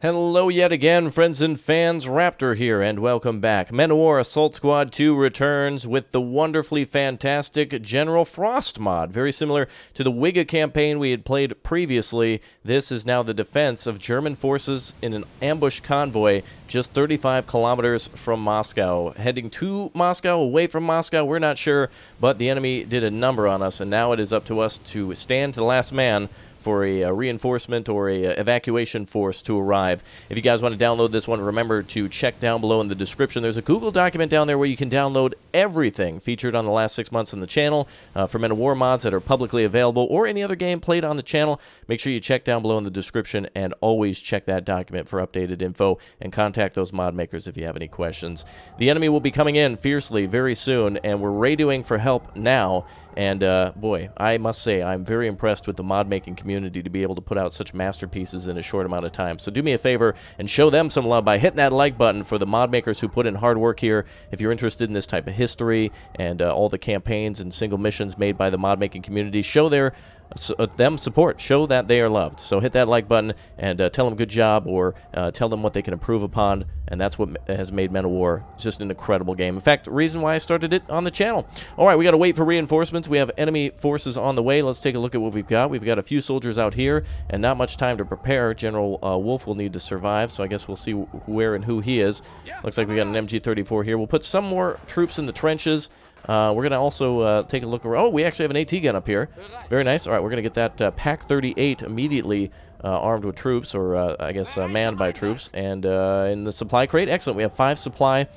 Hello yet again, friends and fans. Raptor here, and welcome back. Men of War Assault Squad 2 returns with the wonderfully fantastic General Frost mod. Very similar to the Wiga campaign we had played previously. This is now the defense of German forces in an ambush convoy just 35 kilometers from Moscow. Heading to Moscow, away from Moscow, we're not sure, but the enemy did a number on us, and now it is up to us to stand to the last man for a reinforcement or a evacuation force to arrive. If you guys want to download this one, remember to check down below in the description. There's a Google document down there where you can download everything featured on the last 6 months on the channel for Men of War mods that are publicly available or any other game played on the channel. Make sure you check down below in the description and always check that document for updated info and contact those mod makers if you have any questions. The enemy will be coming in fiercely very soon, and we're radioing for help now. And, boy, I must say, I'm very impressed with the mod-making community to be able to put out such masterpieces in a short amount of time. So do me a favor and show them some love by hitting that like button for the mod makers who put in hard work here. If you're interested in this type of history and all the campaigns and single missions made by the mod-making community, show them support. Show that they are loved. So hit that like button and tell them good job, or tell them what they can improve upon, and that's what has made Men of War just an incredible game. In fact, the reason why I started it on the channel. Alright, we got to wait for reinforcements. We have enemy forces on the way. Let's take a look at what we've got. We've got a few soldiers out here and not much time to prepare. General Wolf will need to survive, so I guess we'll see where and who he is. Looks like we got an MG-34 here. We'll put some more troops in the trenches. We're going to also take a look around. Oh, we actually have an AT gun up here. Very nice. All right, we're going to get that PAC-38 immediately armed with troops, or I guess manned by troops. And in the supply crate, excellent. We have 5 supply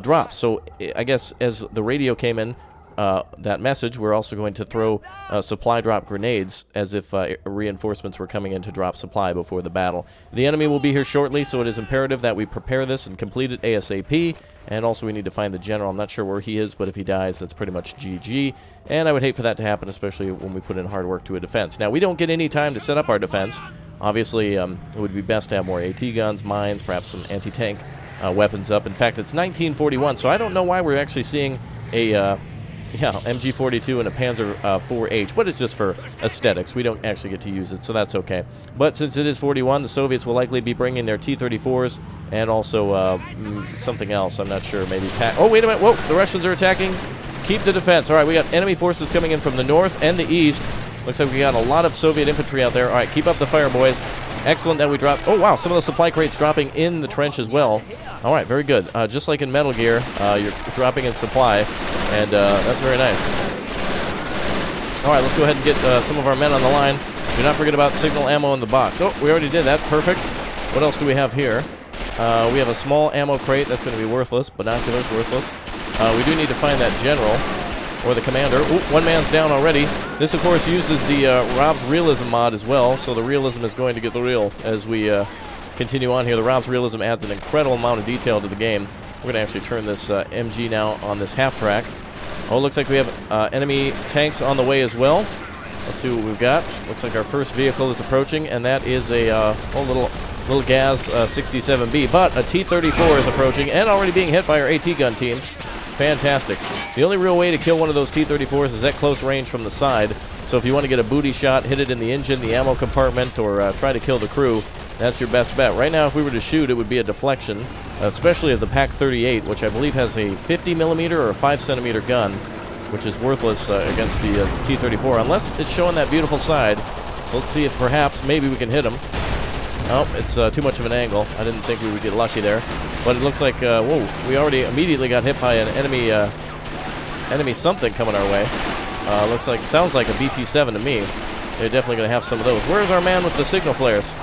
drops. So I guess as the radio came in, that message, we're also going to throw supply drop grenades as if reinforcements were coming in to drop supply before the battle. The enemy will be here shortly, so it is imperative that we prepare this and complete it ASAP. And also we need to find the general. I'm not sure where he is, but if he dies, that's pretty much GG. And I would hate for that to happen, especially when we put in hard work to a defense. Now, we don't get any time to set up our defense. Obviously, it would be best to have more AT guns, mines, perhaps some anti-tank weapons up. In fact, it's 1941, so I don't know why we're actually seeing a MG42 and a Panzer 4H, but it's just for aesthetics. We don't actually get to use it, so that's okay. But since it is 41, the Soviets will likely be bringing their T-34s and also something else. I'm not sure. Maybe oh, wait a minute. Whoa, the Russians are attacking. Keep the defense. All right, we got enemy forces coming in from the north and the east. Looks like we got a lot of Soviet infantry out there. All right, keep up the fire, boys. Excellent that we dropped. Oh, wow, some of the supply crates dropping in the trench as well. All right, very good. Just like in Metal Gear, you're dropping in supply, and that's very nice. All right, let's go ahead and get some of our men on the line. Do not forget about signal ammo in the box. Oh, we already did that. Perfect. What else do we have here? We have a small ammo crate. That's going to be worthless. Binoculars, worthless. We do need to find that general, or the commander. Ooh, one man's down already. This, of course, uses the Rob's Realism mod as well, so the realism is going to get the real as we continue on here. The Rob's Realism adds an incredible amount of detail to the game. We're going to actually turn this MG now on this half-track. Oh, it looks like we have enemy tanks on the way as well. Let's see what we've got. Looks like our first vehicle is approaching, and that is a little Gaz 67B. But a T-34 is approaching and already being hit by our AT gun teams. Fantastic. The only real way to kill one of those T-34s is at close range from the side. So if you want to get a booty shot, hit it in the engine, the ammo compartment, or try to kill the crew, that's your best bet. Right now, if we were to shoot, it would be a deflection, especially of the PAC-38, which I believe has a 50mm or a 5cm gun, which is worthless against the T-34, unless it's showing that beautiful side. So let's see if perhaps maybe we can hit him. Oh, it's too much of an angle. I didn't think we would get lucky there. But it looks like, whoa, we already immediately got hit by an enemy something coming our way. Sounds like a BT-7 to me. They're definitely going to have some of those. Where's our man with the signal flares?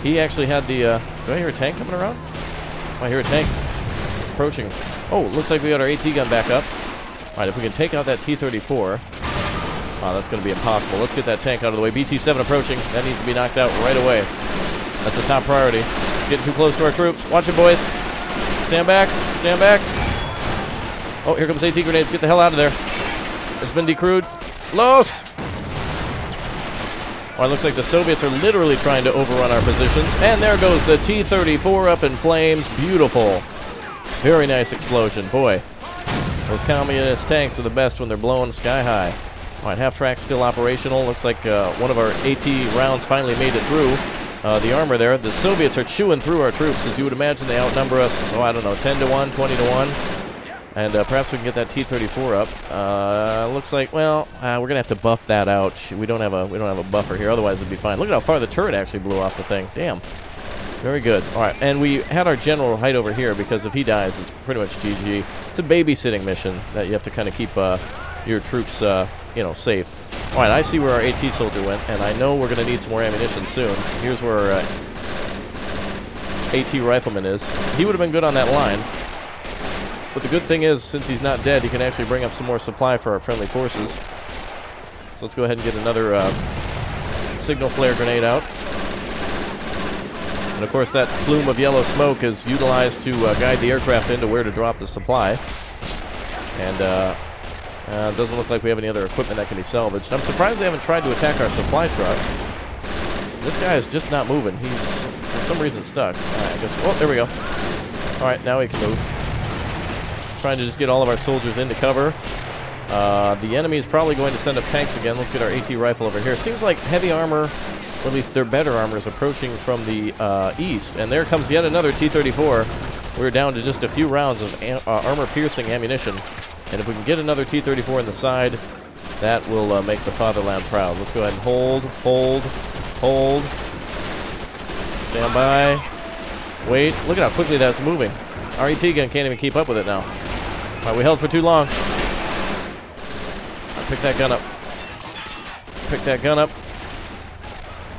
He actually had the, do I hear a tank coming around? Oh, I hear a tank approaching. Oh, looks like we got our AT gun back up. All right, if we can take out that T-34. Oh, that's going to be impossible. Let's get that tank out of the way. BT-7 approaching. That needs to be knocked out right away. That's a top priority. Getting too close to our troops. Watch it, boys. Stand back. Stand back. Oh, here comes AT grenades. Get the hell out of there. It's been decrewed. Los! Well, it looks like the Soviets are literally trying to overrun our positions. And there goes the T-34 up in flames. Beautiful. Very nice explosion. Boy, those communist tanks are the best when they're blowing sky high. All right, half-track still operational. Looks like one of our AT rounds finally made it through. the armor there. The Soviets are chewing through our troops. As you would imagine, they outnumber us, oh, I don't know, 10-1, 20-1. And perhaps we can get that T-34 up. Looks like, well, we're gonna have to buff that out. We don't have a buffer here. Otherwise, it'd be fine. Look at how far the turret actually blew off the thing. Damn. Very good. All right, and we had our general hide over here because if he dies, it's pretty much GG. It's a babysitting mission that you have to kind of keep your troops, you know, safe. All right, I see where our AT soldier went, and I know we're gonna need some more ammunition soon. Here's where our AT rifleman is. He would have been good on that line. But the good thing is, since he's not dead, he can actually bring up some more supply for our friendly forces. So let's go ahead and get another signal flare grenade out. And of course, that plume of yellow smoke is utilized to guide the aircraft into where to drop the supply. And it doesn't look like we have any other equipment that can be salvaged. I'm surprised they haven't tried to attack our supply truck. This guy is just not moving. He's, for some reason, stuck. I guess, oh, there we go. All right, now he can move. Trying to just get all of our soldiers into cover. The enemy is probably going to send up tanks again. Let's get our AT rifle over here. Seems like heavy armor, or at least their better armor, is approaching from the east. And there comes yet another T-34. We're down to just a few rounds of armor-piercing ammunition. And if we can get another T-34 in the side, that will make the fatherland proud. Let's go ahead and hold. Stand by. Wait. Look at how quickly that's moving. Our AT gun can't even keep up with it now. All right, we held for too long. Right, pick that gun up. Pick that gun up.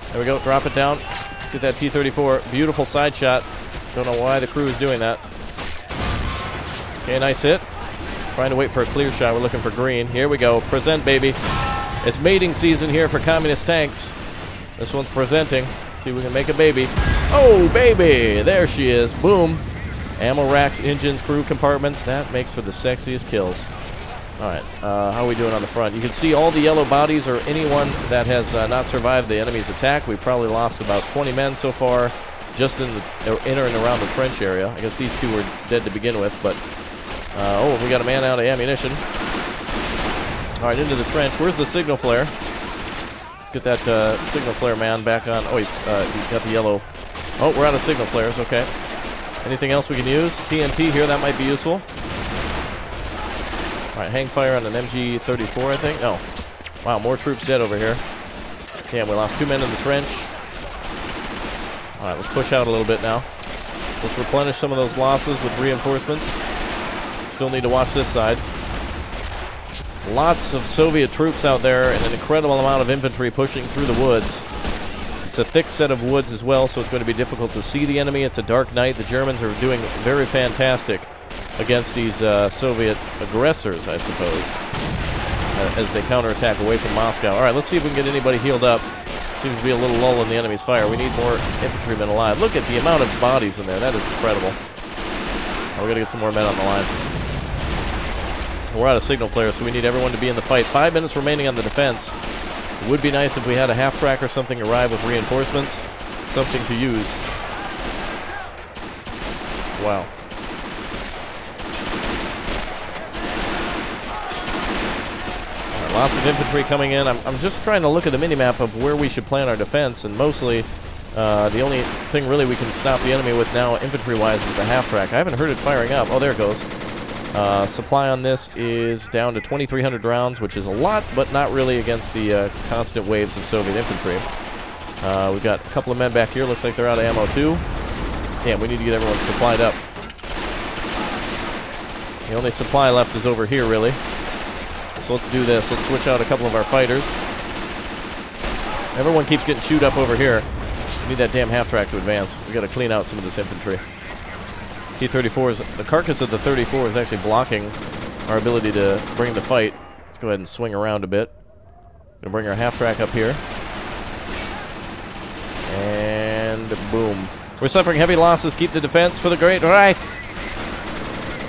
There we go. Drop it down. Let's get that T-34. Beautiful side shot. Don't know why the crew is doing that. Okay, nice hit. Trying to wait for a clear shot. We're looking for green. Here we go. Present, baby. It's mating season here for communist tanks. This one's presenting. Let's see if we can make a baby. Oh, baby! There she is. Boom. Ammo racks, engines, crew compartments. That makes for the sexiest kills. Alright, how are we doing on the front? You can see all the yellow bodies or anyone that has not survived the enemy's attack. We probably lost about 20 men so far just in and around the trench area. I guess these two were dead to begin with, but... oh, we got a man out of ammunition. Alright, into the trench. Where's the signal flare? Let's get that signal flare man back on. Oh, he's got the yellow... Oh, we're out of signal flares. Okay. Anything else we can use? TNT here, that might be useful. Alright, hang fire on an MG-34, I think. Oh. Wow, more troops dead over here. Damn, we lost 2 men in the trench. Alright, let's push out a little bit now. Let's replenish some of those losses with reinforcements. Still need to watch this side. Lots of Soviet troops out there and an incredible amount of infantry pushing through the woods. It's a thick set of woods as well, so it's going to be difficult to see the enemy. It's a dark night. The Germans are doing very fantastic against these Soviet aggressors, I suppose, as they counterattack away from Moscow. All right, let's see if we can get anybody healed up. Seems to be a little lull in the enemy's fire. We need more infantrymen alive. Look at the amount of bodies in there. That is incredible. We're going to get some more men on the line. We're out of signal flares, so we need everyone to be in the fight. 5 minutes remaining on the defense. It would be nice if we had a half-track or something arrive with reinforcements. Something to use. Wow. Right, lots of infantry coming in. I'm just trying to look at the minimap of where we should plan our defense, and mostly the only thing really we can stop the enemy with now, infantry-wise, is the half-track. I haven't heard it firing up. Oh, there it goes. Supply on this is down to 2,300 rounds, which is a lot, but not really against the constant waves of Soviet infantry. We've got a couple of men back here. Looks like they're out of ammo, too. Damn, we need to get everyone supplied up. The only supply left is over here, really. So let's do this. Let's switch out a couple of our fighters. Everyone keeps getting chewed up over here. We need that damn half-track to advance. We've got to clean out some of this infantry. T-34s, the carcass of the 34 is actually blocking our ability to bring the fight. Let's go ahead and swing around a bit. Gonna bring our half-track up here. And boom. We're suffering heavy losses. Keep the defense for the Great Reich.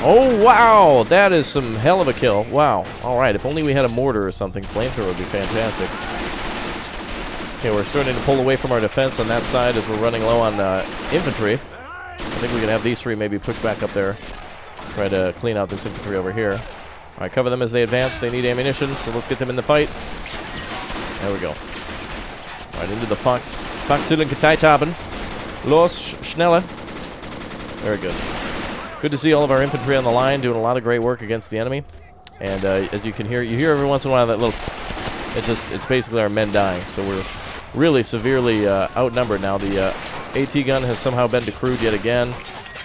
Oh, wow. That is some hell of a kill. Wow. All right. If only we had a mortar or something. Flamethrower would be fantastic. Okay, we're starting to pull away from our defense on that side as we're running low on infantry. I think we can have these three maybe push back up there. Try to clean out this infantry over here. All right, cover them as they advance. They need ammunition, so let's get them in the fight. There we go. All right, into the Fox Wachselen Geteilhaben. Los, schneller. Very good. Good to see all of our infantry on the line doing a lot of great work against the enemy. And as you can hear, you hear every once in a while that little it's basically our men dying. So we're really severely outnumbered now. The AT gun has somehow been decrewed yet again.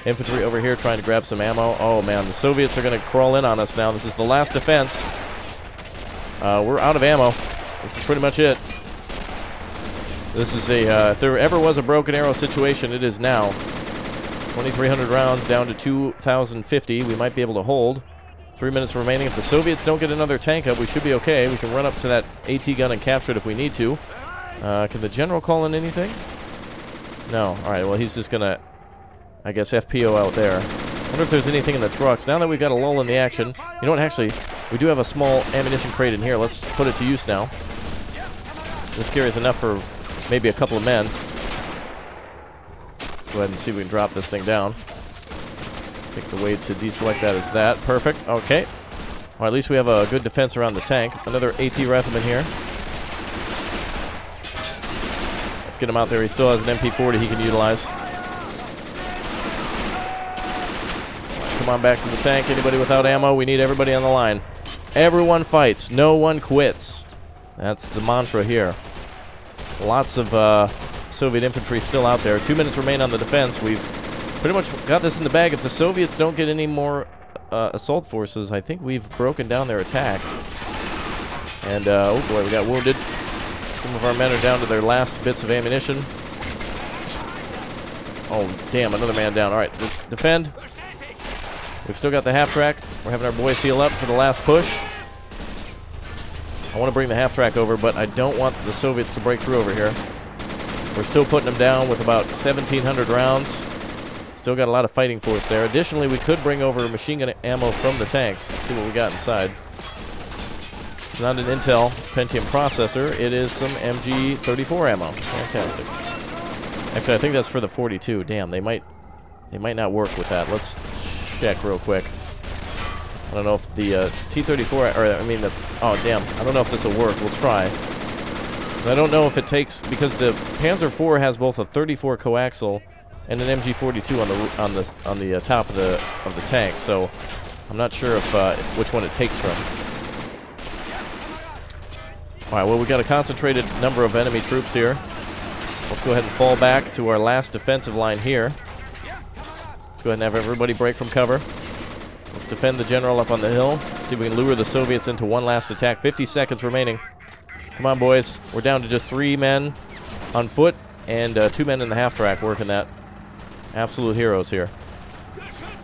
Infantry over here trying to grab some ammo. Oh man, the Soviets are going to crawl in on us now. This is the last defense. We're out of ammo. This is pretty much it. This is a, if there ever was a broken arrow situation, it is now. 2,300 rounds down to 2,050. We might be able to hold. 3 minutes remaining. If the Soviets don't get another tank up, we should be okay. We can run up to that AT gun and capture it if we need to. Can the general call in anything? No. Alright, well, he's just going to, I guess, FPO out there. Wonder if there's anything in the trucks. Now that we've got a lull in the action, you know what, actually, we do have a small ammunition crate in here. Let's put it to use now. This carries enough for maybe a couple of men. Let's go ahead and see if we can drop this thing down. I think the way to deselect that is that. Perfect. Okay. Well, at least we have a good defense around the tank. Another AT rifleman here. Let's get him out there. He still has an MP40 he can utilize. Come on back to the tank. Anybody without ammo? We need everybody on the line. Everyone fights. No one quits. That's the mantra here. Lots of Soviet infantry still out there. 2 minutes remain on the defense. We've pretty much got this in the bag. If the Soviets don't get any more assault forces, I think we've broken down their attack. And, oh boy, we got wounded. Some of our men are down to their last bits of ammunition. Oh, damn, another man down. All right, defend. We've still got the half-track. We're having our boys heal up for the last push. I want to bring the half-track over, but I don't want the Soviets to break through over here. We're still putting them down with about 1,700 rounds. Still got a lot of fighting force there. Additionally, we could bring over machine gun ammo from the tanks. Let's see what we got inside. It's not an Intel Pentium processor. It is some MG34 ammo. Fantastic. Actually, I think that's for the 42. Damn, they might not work with that. Let's check real quick. I don't know if the T-34, or I mean the, oh damn, I don't know if this will work. We'll try. Because I don't know if it takes, because the Panzer IV has both a 34 coaxial and an MG42 on the top of the tank. So I'm not sure if which one it takes from. All right, well, we've got a concentrated number of enemy troops here. Let's go ahead and fall back to our last defensive line here. Let's go ahead and have everybody break from cover. Let's defend the general up on the hill. See if we can lure the Soviets into one last attack. 50 seconds remaining. Come on, boys. We're down to just 3 men on foot and 2 men in the half-track working that. Absolute heroes here.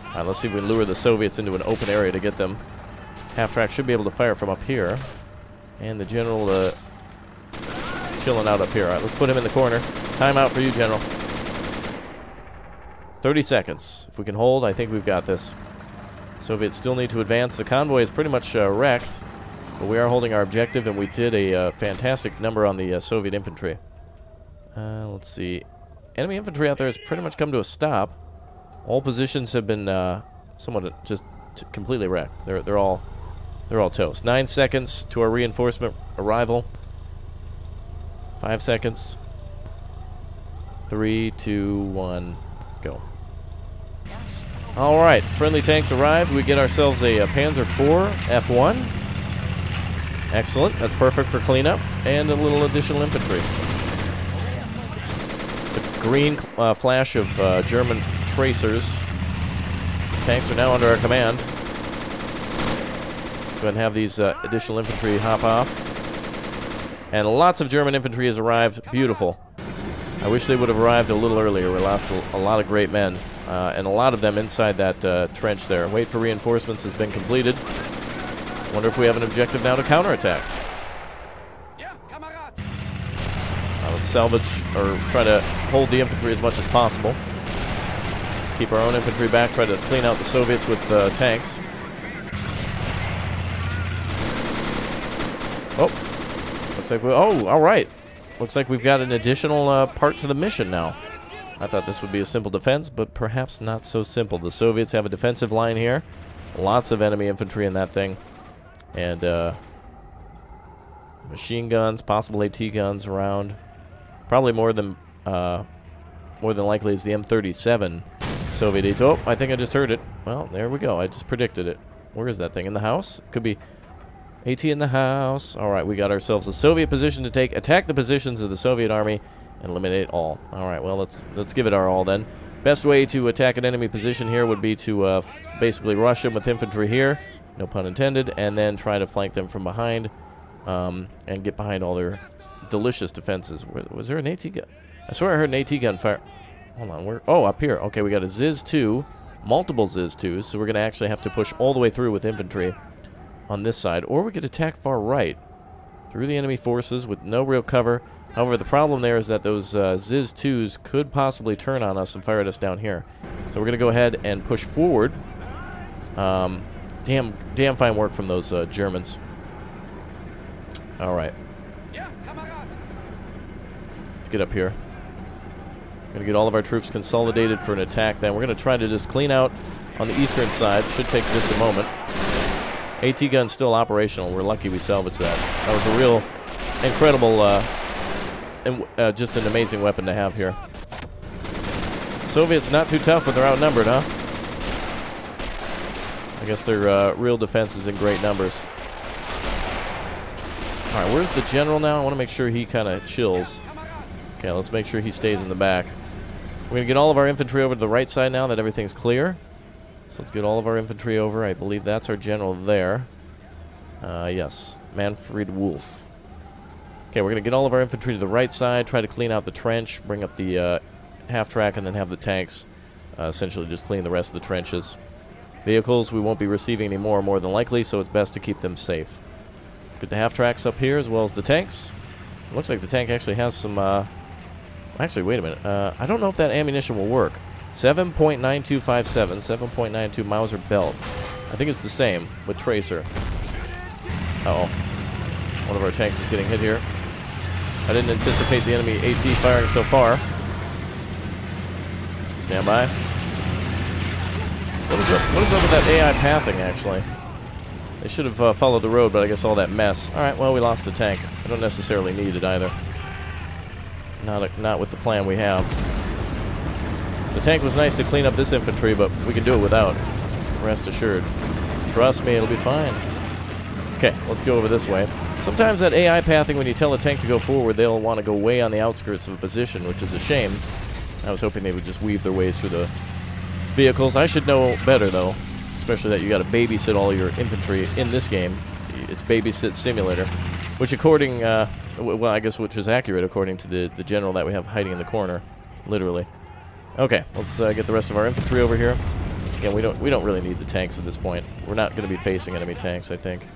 All right, let's see if we can lure the Soviets into an open area to get them. Half-track should be able to fire from up here. And the general chilling out up here. All right, let's put him in the corner. Timeout for you, General. 30 seconds. If we can hold, I think we've got this. Soviets still need to advance. The convoy is pretty much wrecked, but we are holding our objective, and we did a fantastic number on the Soviet infantry. Let's see. Enemy infantry out there has pretty much come to a stop. All positions have been somewhat just completely wrecked. They're all toast. 9 seconds to our reinforcement arrival. 5 seconds. 3, 2, 1, go. All right, friendly tanks arrived. We get ourselves a Panzer IV F1. Excellent. That's perfect for cleanup and a little additional infantry. The green flash of German tracers. Tanks are now under our command. Go ahead and have these additional infantry hop off. And lots of German infantry has arrived. Beautiful. I wish they would have arrived a little earlier. We lost a lot of great men. And a lot of them inside that trench there. Wait for reinforcements has been completed. Wonder if we have an objective now to counterattack. Let's salvage, or try to hold the infantry as much as possible. Keep our own infantry back, try to clean out the Soviets with tanks. Oh, looks like all right. Looks like we've got an additional part to the mission now. I thought this would be a simple defense, but perhaps not so simple. The Soviets have a defensive line here. Lots of enemy infantry in that thing. And machine guns, possible AT guns around. Probably more than more than likely is the M37 Soviet AT. Oh, I think I just heard it. Well, there we go. I just predicted it. Where is that thing? In the house? Could be AT in the house. All right, we got ourselves a Soviet position to take. Attack the positions of the Soviet army and eliminate all. All right, well, let's give it our all then. Best way to attack an enemy position here would be to basically rush them with infantry here, no pun intended, and then try to flank them from behind and get behind all their delicious defenses. Was there an AT gun? I swear I heard an AT gun fire. Hold on, where? Oh, up here. Okay, we got a ZiS-2, multiple ZiS-2s, so we're going to actually have to push all the way through with infantry on this side, or we could attack far right through the enemy forces with no real cover. However, the problem there is that those ZiS-2s could possibly turn on us and fire at us down here. So we're going to go ahead and push forward. Damn fine work from those Germans. All right. Let's get up here. We're going to get all of our troops consolidated for an attack then. We're going to try to just clean out on the eastern side. Should take just a moment. AT gun's still operational. We're lucky we salvaged that. That was a real incredible, just an amazing weapon to have here. Soviets not too tough, but they're outnumbered, huh? I guess their real defense is in great numbers. All right, where's the general now? I want to make sure he kind of chills. Okay, let's make sure he stays in the back. We're going to get all of our infantry over to the right side now that everything's clear. So let's get all of our infantry over. I believe that's our general there. Yes, Manfred Wolf. Okay, we're going to get all of our infantry to the right side, try to clean out the trench, bring up the half-track, and then have the tanks essentially just clean the rest of the trenches. Vehicles we won't be receiving anymore, more than likely, so it's best to keep them safe. Let's get the half-tracks up here as well as the tanks. It looks like the tank actually has some... Actually, wait a minute. I don't know if that ammunition will work. 7.9257, 7.92 Mauser belt. I think it's the same with Tracer. Uh-oh. One of our tanks is getting hit here. I didn't anticipate the enemy AT firing so far. Stand by. What is up with that AI pathing, actually? They should have followed the road, but I guess all that mess. Alright, well, we lost the tank. I don't necessarily need it either. Not with the plan we have. The tank was nice to clean up this infantry, but we can do it without. Rest assured. Trust me, it'll be fine. Okay, let's go over this way. Sometimes that AI pathing, when you tell a tank to go forward, they'll want to go way on the outskirts of a position, which is a shame. I was hoping they would just weave their ways through the vehicles. I should know better, though, especially that you got to babysit all your infantry in this game. It's Babysit Simulator, which according, well, I guess which is accurate according to the general that we have hiding in the corner, literally. Okay, let's get the rest of our infantry over here. Again, we don't really need the tanks at this point. We're not going to be facing enemy tanks, I think.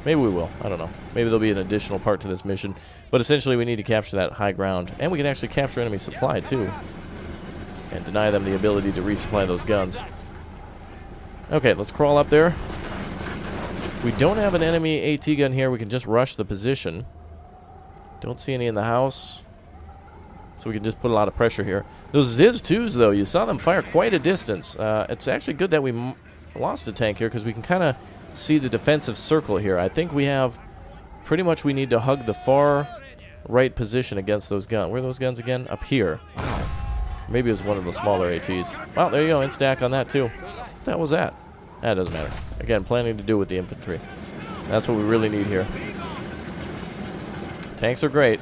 Maybe we will. I don't know. Maybe there'll be an additional part to this mission. But essentially, we need to capture that high ground. And we can actually capture enemy supply, too. And deny them the ability to resupply those guns. Okay, let's crawl up there. If we don't have an enemy AT gun here, we can just rush the position. Don't see any in the house. So we can just put a lot of pressure here. Those ZiS-2s, though, you saw them fire quite a distance. It's actually good that we lost a tank here because we can kind of see the defensive circle here. I think we have pretty much we need to hug the far right position against those guns. Where are those guns again? Up here. Wow. Maybe it was one of the smaller ATs. Well, there you go. In-stack on that, too. What the hell was that? That doesn't matter. Again, planning to do with the infantry. That's what we really need here. Tanks are great,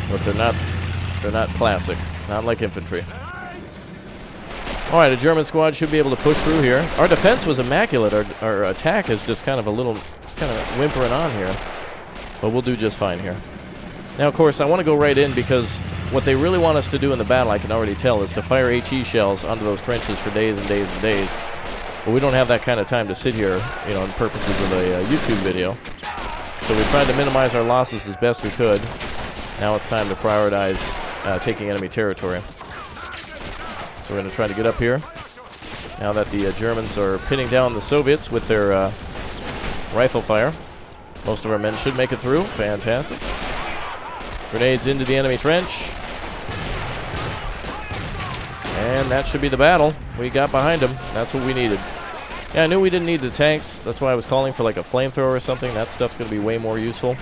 but they're not classic. Not like infantry. Alright, a German squad should be able to push through here. Our defense was immaculate. Our attack is just kind of a little... It's kind of whimpering on here. But we'll do just fine here. Now, of course, I want to go right in because what they really want us to do in the battle, I can already tell, is to fire HE shells onto those trenches for days and days and days. But we don't have that kind of time to sit here, you know, in purposes of a YouTube video. So we tried to minimize our losses as best we could. Now it's time to prioritize taking enemy territory. So we're going to try to get up here. Now that the Germans are pinning down the Soviets with their rifle fire. Most of our men should make it through. Fantastic. Grenades into the enemy trench. And that should be the battle. We got behind them. That's what we needed. Yeah, I knew we didn't need the tanks. That's why I was calling for like a flamethrower or something. That stuff's going to be way more useful.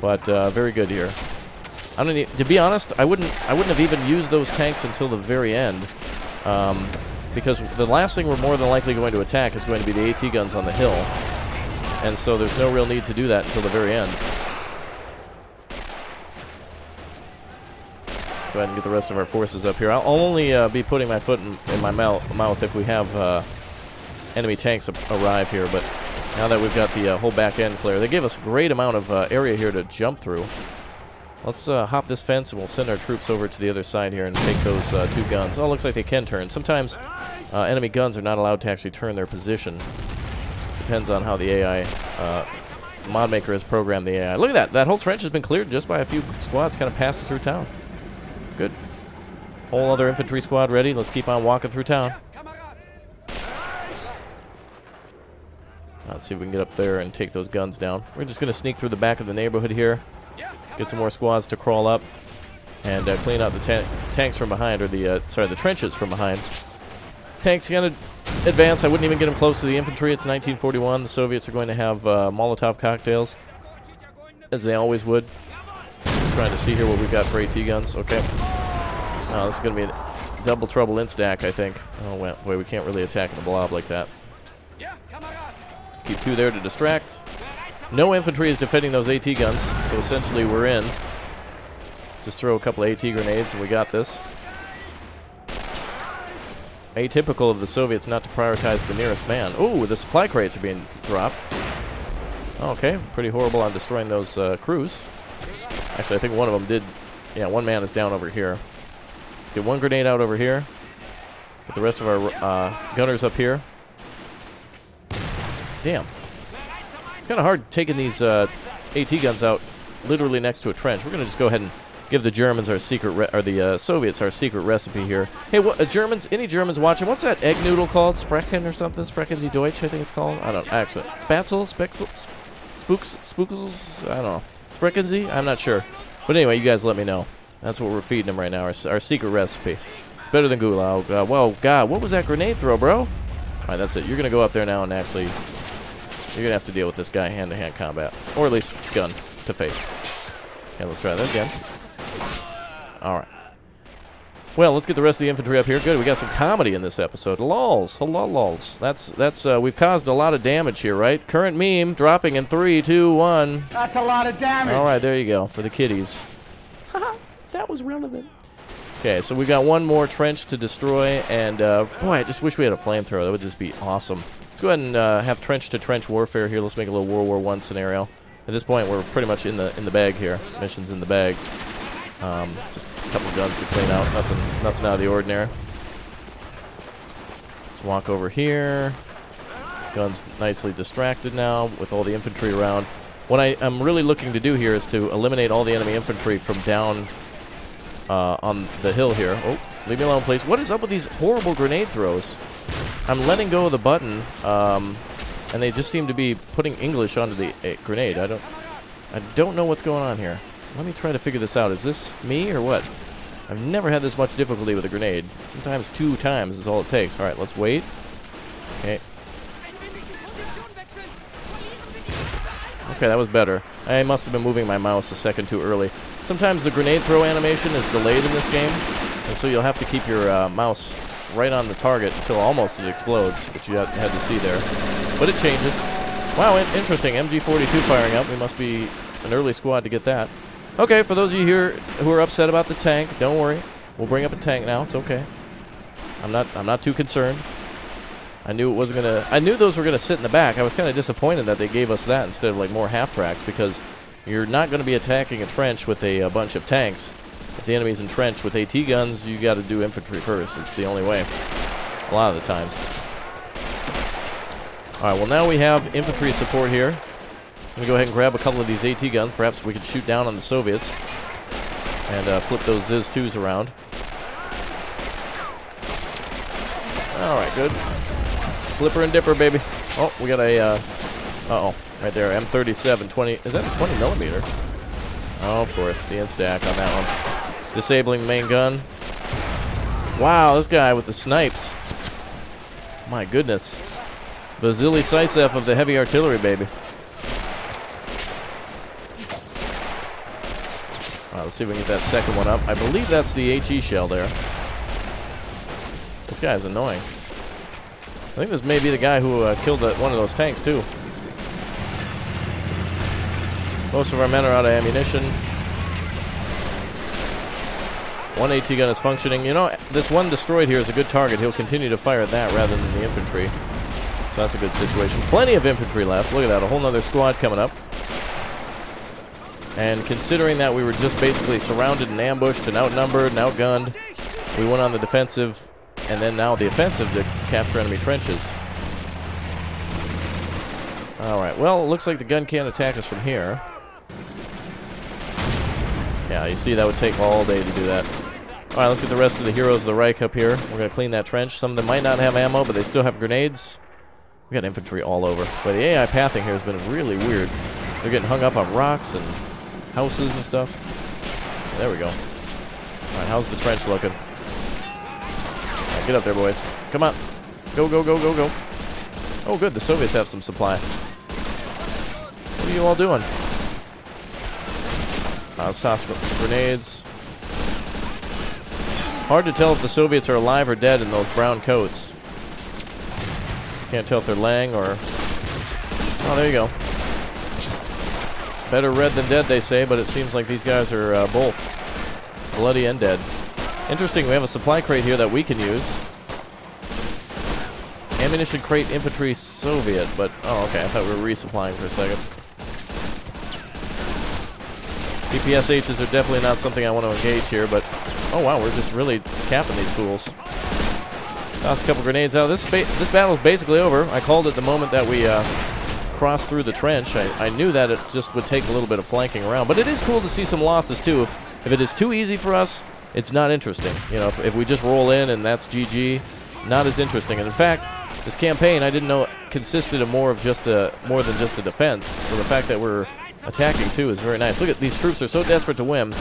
But very good here. I don't need, to be honest, I wouldn't have even used those tanks until the very end, because the last thing we're more than likely going to attack is going to be the AT guns on the hill, and so there's no real need to do that until the very end. Let's go ahead and get the rest of our forces up here. I'll only be putting my foot in my mouth if we have enemy tanks arrive here, but now that we've got the whole back end clear, they gave us a great amount of area here to jump through. Let's hop this fence and we'll send our troops over to the other side here and take those 2 guns. Oh, looks like they can turn. Sometimes enemy guns are not allowed to actually turn their position. Depends on how the AI, mod maker has programmed the AI. Look at that. That whole trench has been cleared just by a few squads kind of passing through town. Good. Whole other infantry squad ready. Let's keep on walking through town. Let's see if we can get up there and take those guns down. We're just going to sneak through the back of the neighborhood here. Get some more squads to crawl up and clean out the tanks from behind, or the trenches from behind. Tanks going to advance. I wouldn't even get them close to the infantry. It's 1941. The Soviets are going to have Molotov cocktails, as they always would. Trying to see here what we've got for AT guns. Okay. This is going to be a double trouble in stack, I think. Oh, well, boy, we can't really attack in a blob like that. Keep 2 there to distract. No infantry is defending those AT guns, so essentially we're in. Just throw a couple of AT grenades and we got this. Atypical of the Soviets not to prioritize the nearest man. Ooh, the supply crates are being dropped. Okay, pretty horrible on destroying those crews. Actually, I think one of them did. Yeah, one man is down over here. Get 1 grenade out over here. Get the rest of our gunners up here. Damn. It's kind of hard taking these AT guns out literally next to a trench. We're going to just go ahead and give the Germans our secret, or the Soviets our secret recipe here. Hey, what, Germans? Any Germans watching? What's that egg noodle called? Sprechen or something? Sprechen die Deutsch, I think it's called. I don't know. Actually, Spatzel, Spexel, Spookels. I don't know. Sprechen Sie? I'm not sure. But anyway, you guys let me know. That's what we're feeding them right now. Our secret recipe. It's better than gulag. Whoa, God, what was that grenade throw, bro? All right, that's it. You're going to go up there now and actually. You're going to have to deal with this guy hand-to-hand combat. Or at least gun to face. Okay, let's try that again. Alright. Well, let's get the rest of the infantry up here. Good, we got some comedy in this episode. Lols. Hello, lols. That's we've caused a lot of damage here, right? Current meme dropping in 3, 2, 1. That's a lot of damage. Alright, there you go, for the kiddies. Haha, that was relevant. Okay, so we've got 1 more trench to destroy, and boy, I just wish we had a flamethrower. That would just be awesome. Let's go ahead and have trench-to-trench warfare here. Let's make a little World War I scenario. At this point, we're pretty much in the bag here. Missions in the bag. Just a couple guns to clean out. Nothing out of the ordinary. Let's walk over here. Guns nicely distracted now with all the infantry around. What I'm really looking to do here is to eliminate all the enemy infantry from down on the hill here. Oh, leave me alone, please. What is up with these horrible grenade throws? I'm letting go of the button, and they just seem to be putting English onto the grenade. I don't know what's going on here. Let me try to figure this out. Is this me or what? I've never had this much difficulty with a grenade. Sometimes 2 times is all it takes. All right, let's wait. Okay. Okay, that was better. I must have been moving my mouse a second too early. Sometimes the grenade throw animation is delayed in this game, and so you'll have to keep your mouse right on the target until almost it explodes, which you had to see there. But it changes. Wow, interesting. MG42 firing up. We must be an early squad to get that. Okay, for those of you here who are upset about the tank, don't worry. We'll bring up a tank now. It's okay. I'm not too concerned. I knew it wasn't gonna. I knew those were gonna sit in the back. I was kind of disappointed that they gave us that instead of like more half tracks, because you're not going to be attacking a trench with a bunch of tanks. If the enemy's entrenched with AT guns, you got to do infantry first. It's the only way. A lot of the times. All right. Well, now we have infantry support here. I'm gonna go ahead and grab a couple of these AT guns. Perhaps we could shoot down on the Soviets and flip those Ziz-2s around. All right, good. Flipper and dipper, baby. Oh, we got a, uh-oh, right there, M37, 20, is that a 20 millimeter? Oh, of course, the in-stack on that one. Disabling the main gun. Wow, this guy with the snipes. My goodness. Vasily Sysev of the heavy artillery, baby. Let's see if we can get that second one up. I believe that's the HE shell there. This guy is annoying. I think this may be the guy who killed one of those tanks, too. Most of our men are out of ammunition. One AT gun is functioning. You know, this one destroyed here is a good target. He'll continue to fire at that rather than the infantry. So that's a good situation. Plenty of infantry left. Look at that. A whole nother squad coming up. And considering that we were just basically surrounded and ambushed and outnumbered and outgunned, we went on the defensive and then now the offensive to capture enemy trenches. Alright, well, it looks like the gun can't attack us from here. Yeah, you see that would take all day to do that. Alright, let's get the rest of the heroes of the Reich up here. We're going to clean that trench. Some of them might not have ammo, but they still have grenades. We got infantry all over. But the AI pathing here has been really weird. They're getting hung up on rocks and houses and stuff. There we go. Alright, how's the trench looking? Alright, get up there, boys. Come on. Go, go, go, go, go. Oh, good. The Soviets have some supply. What are you all doing? Let's toss grenades. Hard to tell if the Soviets are alive or dead in those brown coats. Can't tell if they're laying or... Oh, there you go. Better red than dead, they say, but it seems like these guys are both bloody and dead. Interesting, we have a supply crate here that we can use. Ammunition crate infantry Soviet, but... Oh, okay, I thought we were resupplying for a second. PPSHs are definitely not something I want to engage here, but... Oh, wow, we're just really capping these fools. Toss a couple grenades out. This battle is basically over. I called it the moment that we crossed through the trench. I knew that it just would take a little bit of flanking around, but it is cool to see some losses, too. If it is too easy for us, it's not interesting. You know, if we just roll in and that's GG, not as interesting. And in fact, this campaign, I didn't know, consisted of more than just a defense. So the fact that we're attacking, too, is very nice. Look at these troops are so desperate to win,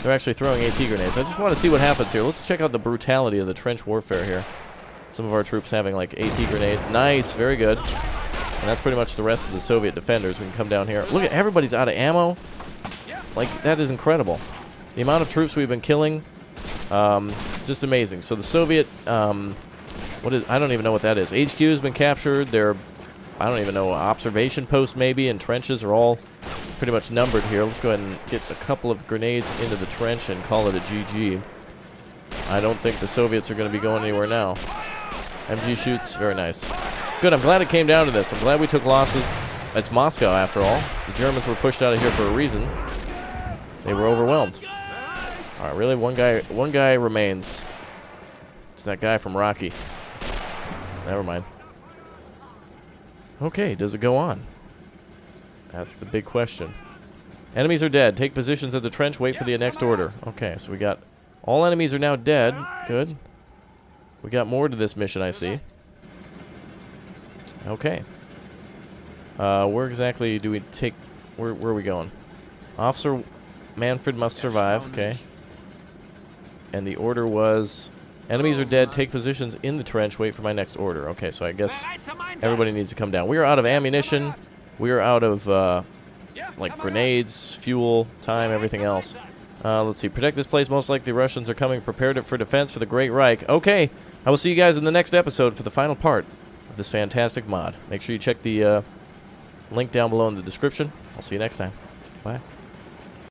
they're actually throwing AT grenades. I just want to see what happens here. Let's check out the brutality of the trench warfare here. Some of our troops having, like, AT grenades. Nice, very good. And that's pretty much the rest of the Soviet defenders. We can come down here. Look at everybody's out of ammo. Like, that is incredible. The amount of troops we've been killing, just amazing. So the Soviet, I don't even know what that is. HQ has been captured. Their, I don't even know, observation posts maybe and trenches are all pretty much numbered here. Let's go ahead and get a couple of grenades into the trench and call it a GG. I don't think the Soviets are going to be going anywhere now. MG shoots, very nice. Good, I'm glad it came down to this. I'm glad we took losses. It's Moscow, after all. The Germans were pushed out of here for a reason. They were overwhelmed. All right, really, one guy remains. It's that guy from Rocky. Never mind. Okay, does it go on? That's the big question. Enemies are dead. Take positions at the trench. Wait for the next order. Okay, so we got... All enemies are now dead. Good. We got more to this mission, I see. Okay. Where exactly do we take... Where are we going? Officer Manfred must survive. Okay. And the order was... Enemies are dead. Take positions in the trench. Wait for my next order. Okay, so I guess everybody needs to come down. We are out of ammunition. We are out of, like, grenades, fuel, time, everything else. Let's see. Protect this place. Most likely the Russians are coming. Prepared it for defense for the Great Reich. Okay. I will see you guys in the next episode for the final part of this fantastic mod. Make sure you check the link down below in the description. I'll see you next time. Bye.